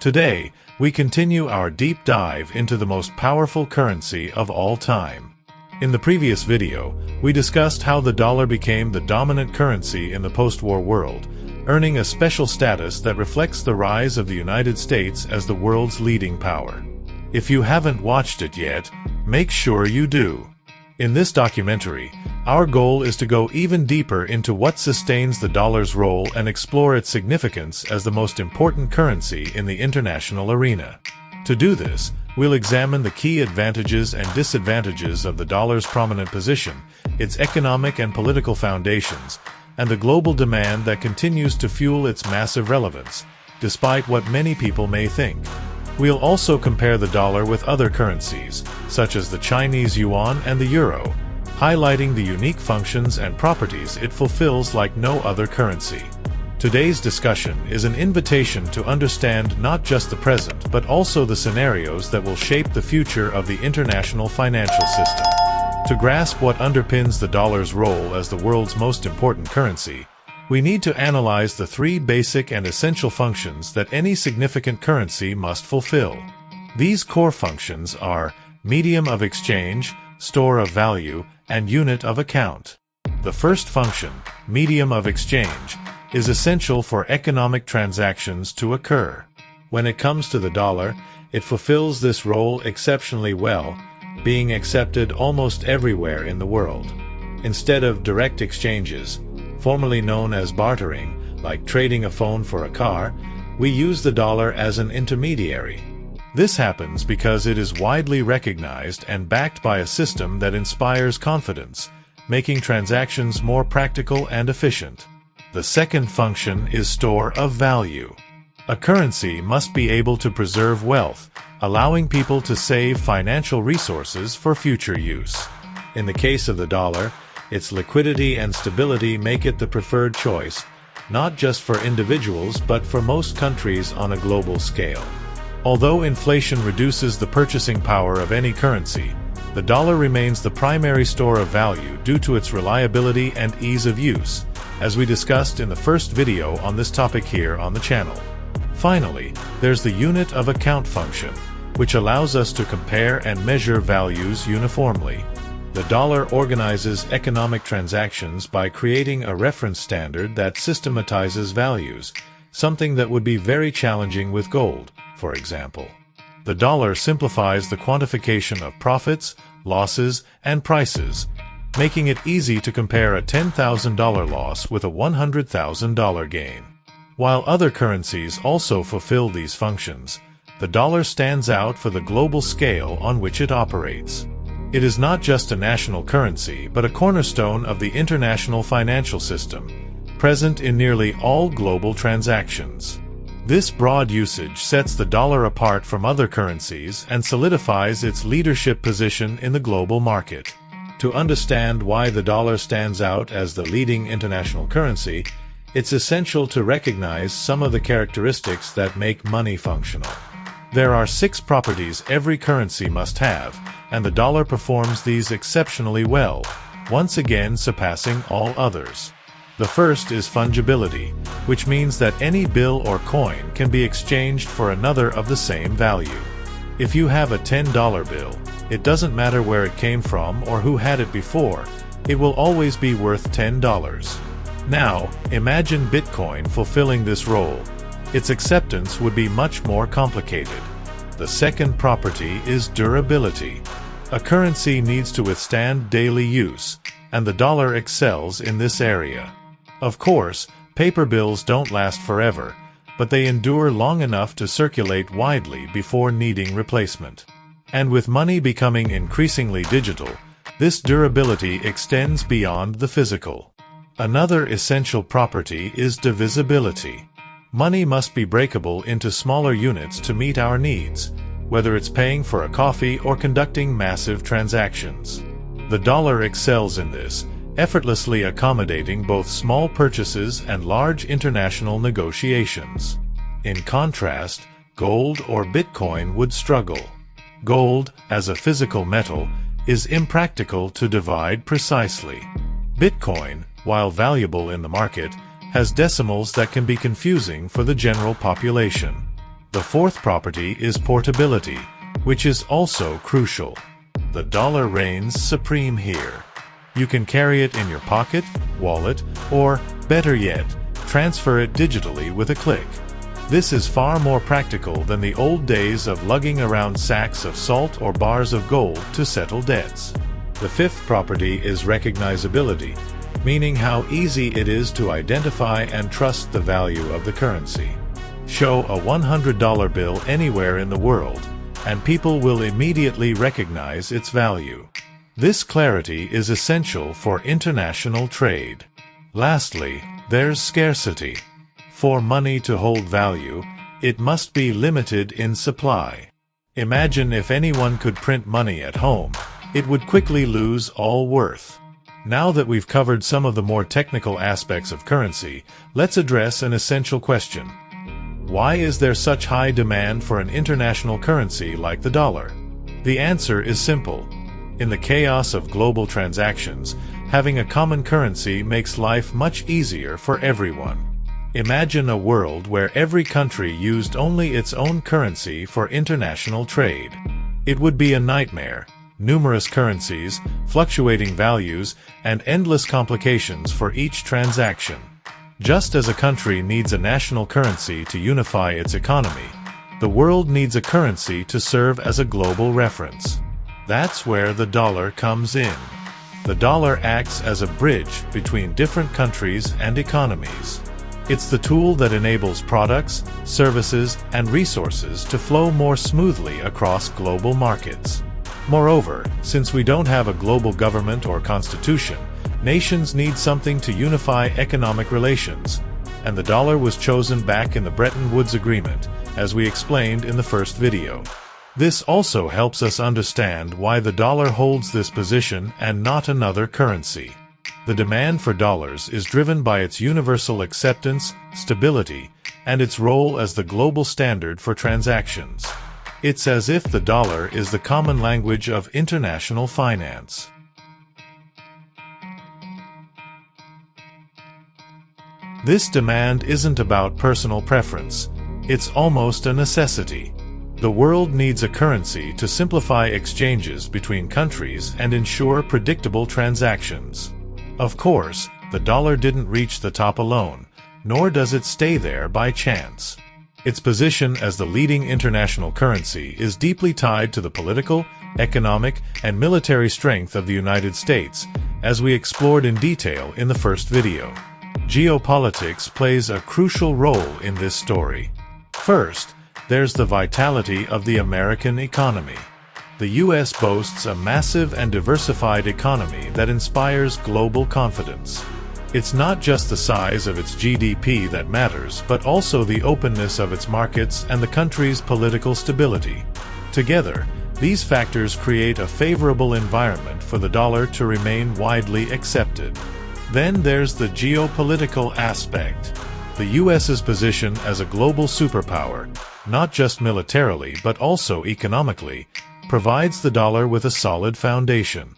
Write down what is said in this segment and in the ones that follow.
Today, we continue our deep dive into the most powerful currency of all time. In the previous video, we discussed how the dollar became the dominant currency in the post-war world, earning a special status that reflects the rise of the United States as the world's leading power. If you haven't watched it yet, make sure you do. In this documentary, our goal is to go even deeper into what sustains the dollar's role and explore its significance as the most important currency in the international arena. To do this, we'll examine the key advantages and disadvantages of the dollar's prominent position, its economic and political foundations, and the global demand that continues to fuel its massive relevance, despite what many people may think. We'll also compare the dollar with other currencies, such as the Chinese yuan and the euro, highlighting the unique functions and properties it fulfills like no other currency. Today's discussion is an invitation to understand not just the present but also the scenarios that will shape the future of the international financial system. To grasp what underpins the dollar's role as the world's most important currency, we need to analyze the three basic and essential functions that any significant currency must fulfill. These core functions are medium of exchange, store of value, and unit of account. The first function, medium of exchange, is essential for economic transactions to occur. When it comes to the dollar, it fulfills this role exceptionally well, being accepted almost everywhere in the world. Instead of direct exchanges, formerly known as bartering, like trading a phone for a car, we use the dollar as an intermediary. This happens because it is widely recognized and backed by a system that inspires confidence, making transactions more practical and efficient. The second function is store of value. A currency must be able to preserve wealth, allowing people to save financial resources for future use. In the case of the dollar, its liquidity and stability make it the preferred choice, not just for individuals but for most countries on a global scale. Although inflation reduces the purchasing power of any currency, the dollar remains the primary store of value due to its reliability and ease of use, as we discussed in the first video on this topic here on the channel. Finally, there's the unit of account function, which allows us to compare and measure values uniformly. The dollar organizes economic transactions by creating a reference standard that systematizes values, something that would be very challenging with gold, for example. The dollar simplifies the quantification of profits, losses, and prices, making it easy to compare a $10,000 loss with a $100,000 gain. While other currencies also fulfill these functions, the dollar stands out for the global scale on which it operates. It is not just a national currency but a cornerstone of the international financial system, present in nearly all global transactions. This broad usage sets the dollar apart from other currencies and solidifies its leadership position in the global market. To understand why the dollar stands out as the leading international currency, it's essential to recognize some of the characteristics that make money functional. There are 6 properties every currency must have, and the dollar performs these exceptionally well, once again surpassing all others. The first is fungibility, which means that any bill or coin can be exchanged for another of the same value. If you have a $10 bill, it doesn't matter where it came from or who had it before, it will always be worth $10. Now, imagine Bitcoin fulfilling this role. Its acceptance would be much more complicated. The second property is durability. A currency needs to withstand daily use, and the dollar excels in this area. Of course, paper bills don't last forever, but they endure long enough to circulate widely before needing replacement. And with money becoming increasingly digital, this durability extends beyond the physical. Another essential property is divisibility. Money must be breakable into smaller units to meet our needs, whether it's paying for a coffee or conducting massive transactions. The dollar excels in this, effortlessly accommodating both small purchases and large international negotiations. In contrast, gold or Bitcoin would struggle. Gold, as a physical metal, is impractical to divide precisely. Bitcoin, while valuable in the market, has decimals that can be confusing for the general population. The fourth property is portability, which is also crucial. The dollar reigns supreme here. You can carry it in your pocket, wallet, or, better yet, transfer it digitally with a click. This is far more practical than the old days of lugging around sacks of salt or bars of gold to settle debts. The fifth property is recognizability, meaning how easy it is to identify and trust the value of the currency. Show a $100 bill anywhere in the world, and people will immediately recognize its value. This clarity is essential for international trade. Lastly, there's scarcity. For money to hold value, it must be limited in supply. Imagine if anyone could print money at home, it would quickly lose all worth. Now that we've covered some of the more technical aspects of currency, let's address an essential question. Why is there such high demand for an international currency like the dollar? The answer is simple. In the chaos of global transactions, having a common currency makes life much easier for everyone. Imagine a world where every country used only its own currency for international trade. It would be a nightmare. Numerous currencies, fluctuating values, and endless complications for each transaction. Just as a country needs a national currency to unify its economy, the world needs a currency to serve as a global reference. That's where the dollar comes in. The dollar acts as a bridge between different countries and economies. It's the tool that enables products, services, and resources to flow more smoothly across global markets. Moreover, since we don't have a global government or constitution, nations need something to unify economic relations, and the dollar was chosen back in the Bretton Woods Agreement, as we explained in the first video. This also helps us understand why the dollar holds this position and not another currency. The demand for dollars is driven by its universal acceptance, stability, and its role as the global standard for transactions. It's as if the dollar is the common language of international finance. This demand isn't about personal preference. It's almost a necessity. The world needs a currency to simplify exchanges between countries and ensure predictable transactions. Of course, the dollar didn't reach the top alone, nor does it stay there by chance. Its position as the leading international currency is deeply tied to the political, economic, and military strength of the United States, as we explored in detail in the first video. Geopolitics plays a crucial role in this story. First, there's the vitality of the American economy. The U.S. boasts a massive and diversified economy that inspires global confidence. It's not just the size of its GDP that matters, but also the openness of its markets and the country's political stability. Together, these factors create a favorable environment for the dollar to remain widely accepted. Then there's the geopolitical aspect. The U.S.'s position as a global superpower, not just militarily but also economically, provides the dollar with a solid foundation.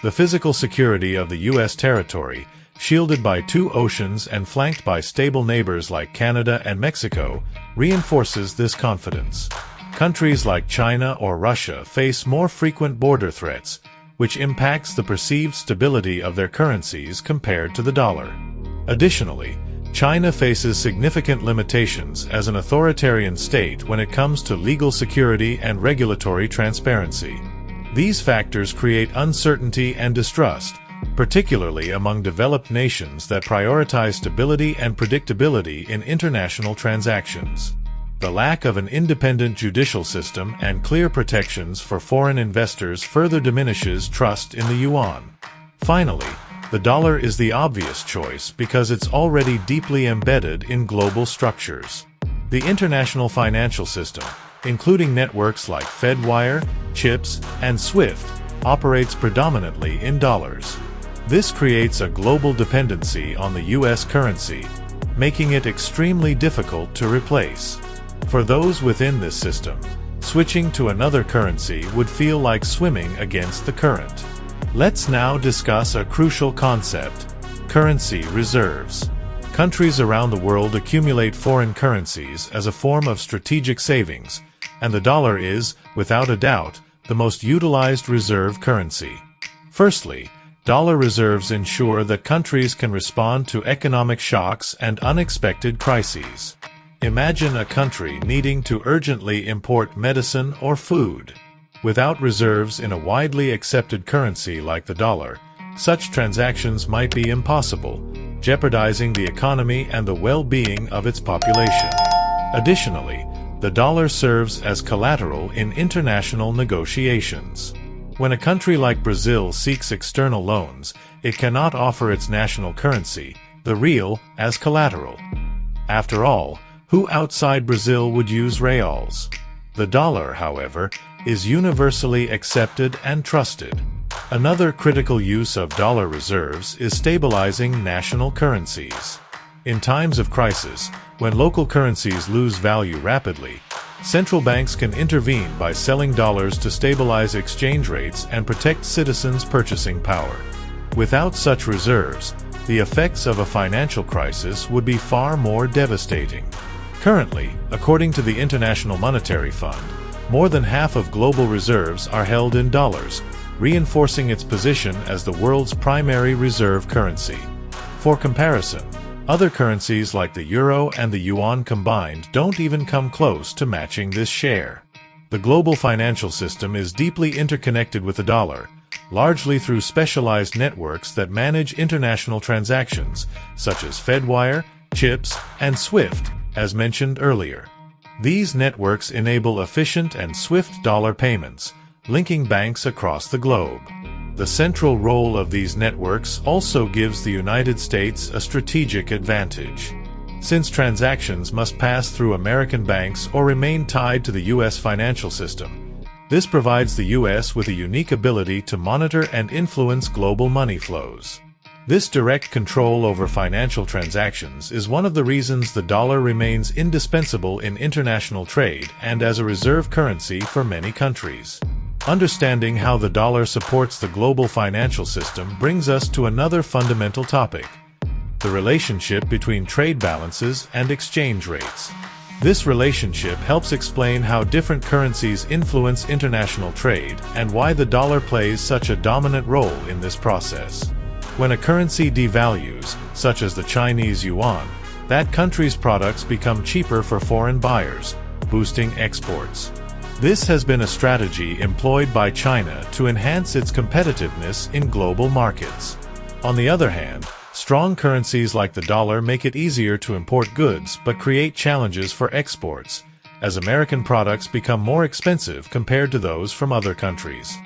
The physical security of the U.S. territory, shielded by two oceans and flanked by stable neighbors like Canada and Mexico, reinforces this confidence. Countries like China or Russia face more frequent border threats, which impacts the perceived stability of their currencies compared to the dollar. Additionally, China faces significant limitations as an authoritarian state when it comes to legal security and regulatory transparency. These factors create uncertainty and distrust, particularly among developed nations that prioritize stability and predictability in international transactions. The lack of an independent judicial system and clear protections for foreign investors further diminishes trust in the yuan. Finally, the dollar is the obvious choice because it's already deeply embedded in global structures. The international financial system, including networks like FedWire, CHIPS, and SWIFT, operates predominantly in dollars. This creates a global dependency on the U.S. currency, making it extremely difficult to replace. For those within this system, switching to another currency would feel like swimming against the current. Let's now discuss a crucial concept: currency reserves. Countries around the world accumulate foreign currencies as a form of strategic savings, and the dollar is, without a doubt, the most utilized reserve currency. Firstly, dollar reserves ensure that countries can respond to economic shocks and unexpected crises. Imagine a country needing to urgently import medicine or food. Without reserves in a widely accepted currency like the dollar, such transactions might be impossible, jeopardizing the economy and the well-being of its population. Additionally, the dollar serves as collateral in international negotiations. When a country like Brazil seeks external loans, it cannot offer its national currency, the real, as collateral. After all, who outside Brazil would use reals? The dollar, however, is universally accepted and trusted. Another critical use of dollar reserves is stabilizing national currencies. In times of crisis, when local currencies lose value rapidly, central banks can intervene by selling dollars to stabilize exchange rates and protect citizens' purchasing power. Without such reserves, the effects of a financial crisis would be far more devastating. Currently, according to the International Monetary Fund, more than half of global reserves are held in dollars, reinforcing its position as the world's primary reserve currency. For comparison, other currencies like the euro and the yuan combined don't even come close to matching this share. The global financial system is deeply interconnected with the dollar, largely through specialized networks that manage international transactions, such as Fedwire, CHIPS, and SWIFT, as mentioned earlier. These networks enable efficient and swift dollar payments, linking banks across the globe. The central role of these networks also gives the United States a strategic advantage. Since transactions must pass through American banks or remain tied to the U.S. financial system, this provides the U.S. with a unique ability to monitor and influence global money flows. This direct control over financial transactions is one of the reasons the dollar remains indispensable in international trade and as a reserve currency for many countries. Understanding how the dollar supports the global financial system brings us to another fundamental topic: the relationship between trade balances and exchange rates. This relationship helps explain how different currencies influence international trade and why the dollar plays such a dominant role in this process. When a currency devalues, such as the Chinese yuan, that country's products become cheaper for foreign buyers, boosting exports. This has been a strategy employed by China to enhance its competitiveness in global markets. On the other hand, strong currencies like the dollar make it easier to import goods but create challenges for exports, as American products become more expensive compared to those from other countries.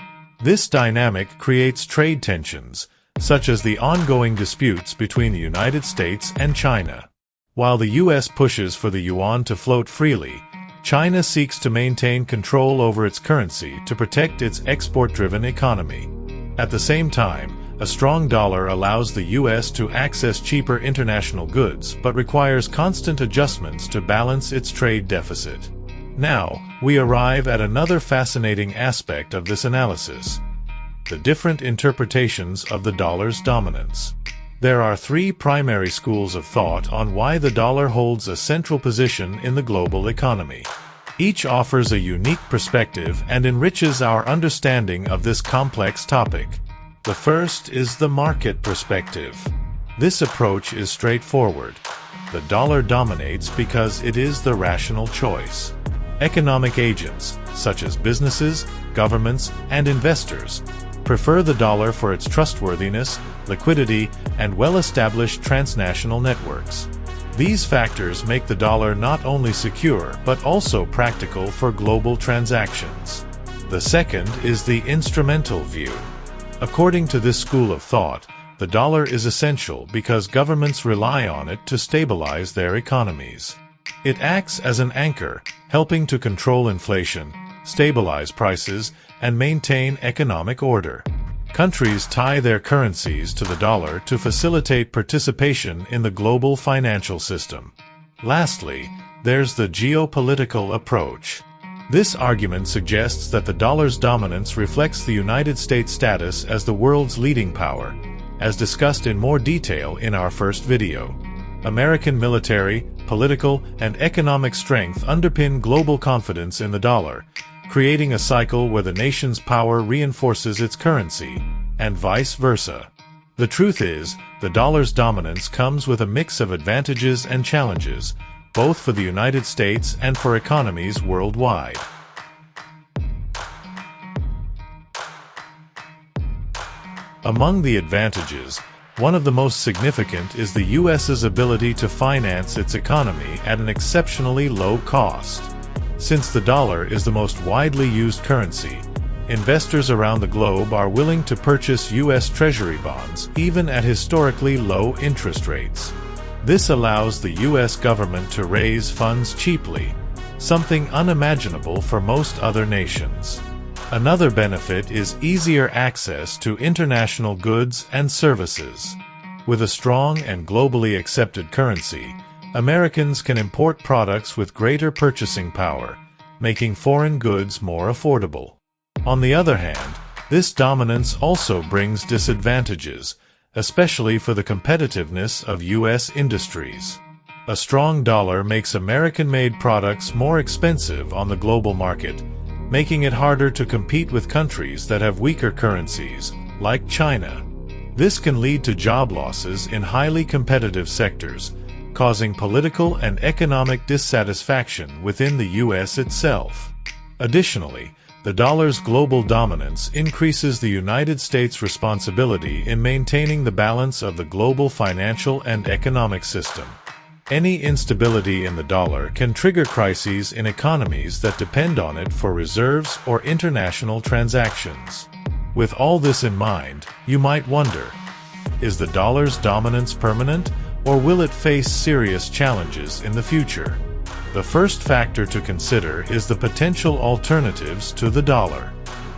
This dynamic creates trade tensions, such as the ongoing disputes between the United States and China. While the U.S. pushes for the yuan to float freely, China seeks to maintain control over its currency to protect its export-driven economy. At the same time, a strong dollar allows the U.S. to access cheaper international goods but requires constant adjustments to balance its trade deficit. Now, we arrive at another fascinating aspect of this analysis: the different interpretations of the dollar's dominance. There are three primary schools of thought on why the dollar holds a central position in the global economy. Each offers a unique perspective and enriches our understanding of this complex topic. The first is the market perspective. This approach is straightforward. The dollar dominates because it is the rational choice. Economic agents, such as businesses, governments, and investors, prefer the dollar for its trustworthiness, liquidity, and well-established transnational networks. These factors make the dollar not only secure but also practical for global transactions. The second is the instrumental view. According to this school of thought, the dollar is essential because governments rely on it to stabilize their economies. It acts as an anchor, helping to control inflation, stabilize prices, and maintain economic order. Countries tie their currencies to the dollar to facilitate participation in the global financial system. Lastly, there's the geopolitical approach. This argument suggests that the dollar's dominance reflects the United States' status as the world's leading power, as discussed in more detail in our first video. American military, political, and economic strength underpin global confidence in the dollar, creating a cycle where the nation's power reinforces its currency, and vice versa. The truth is, the dollar's dominance comes with a mix of advantages and challenges, both for the United States and for economies worldwide. Among the advantages, one of the most significant is the U.S.'s ability to finance its economy at an exceptionally low cost. Since the dollar is the most widely used currency, investors around the globe are willing to purchase U.S. Treasury bonds even at historically low interest rates. This allows the U.S. government to raise funds cheaply, something unimaginable for most other nations. Another benefit is easier access to international goods and services. With a strong and globally accepted currency, Americans can import products with greater purchasing power, making foreign goods more affordable. On the other hand, this dominance also brings disadvantages, especially for the competitiveness of U.S. industries. A strong dollar makes American-made products more expensive on the global market, making it harder to compete with countries that have weaker currencies, like China. This can lead to job losses in highly competitive sectors, causing political and economic dissatisfaction within the U.S. itself. Additionally, the dollar's global dominance increases the United States' responsibility in maintaining the balance of the global financial and economic system. Any instability in the dollar can trigger crises in economies that depend on it for reserves or international transactions. With all this in mind, you might wonder, is the dollar's dominance permanent, or will it face serious challenges in the future? The first factor to consider is the potential alternatives to the dollar.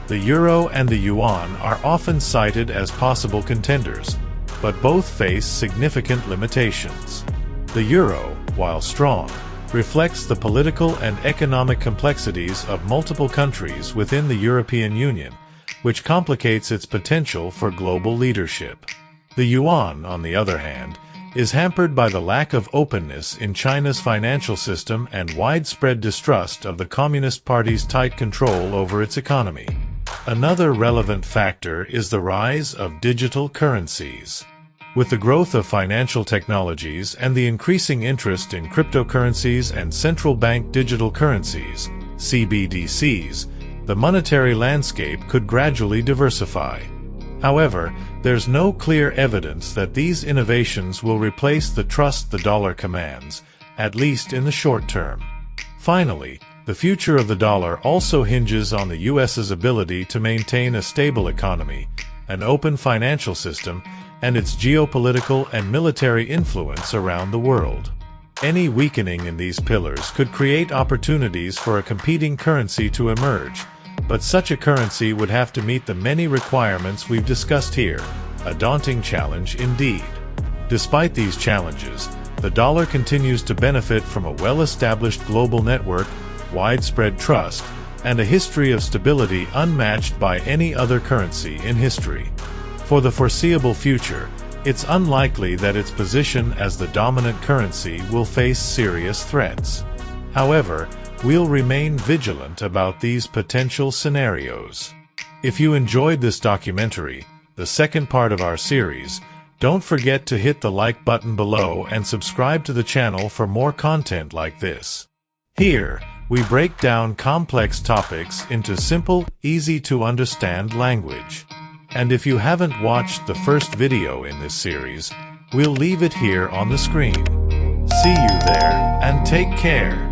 The euro and the yuan are often cited as possible contenders, but both face significant limitations. The euro, while strong, reflects the political and economic complexities of multiple countries within the European Union, which complicates its potential for global leadership. The yuan, on the other hand, is hampered by the lack of openness in China's financial system and widespread distrust of the Communist Party's tight control over its economy. Another relevant factor is the rise of digital currencies. With the growth of financial technologies and the increasing interest in cryptocurrencies and central bank digital currencies, CBDCs, the monetary landscape could gradually diversify. However, there's no clear evidence that these innovations will replace the trust the dollar commands, at least in the short term. Finally, the future of the dollar also hinges on the U.S.'s ability to maintain a stable economy, an open financial system, and its geopolitical and military influence around the world. Any weakening in these pillars could create opportunities for a competing currency to emerge, but such a currency would have to meet the many requirements we've discussed here, a daunting challenge indeed. Despite these challenges, the dollar continues to benefit from a well-established global network, widespread trust, and a history of stability unmatched by any other currency in history. For the foreseeable future, it's unlikely that its position as the dominant currency will face serious threats. However, we'll remain vigilant about these potential scenarios. If you enjoyed this documentary, the second part of our series, don't forget to hit the like button below and subscribe to the channel for more content like this. Here, we break down complex topics into simple, easy-to-understand language. And if you haven't watched the first video in this series, we'll leave it here on the screen. See you there, and take care.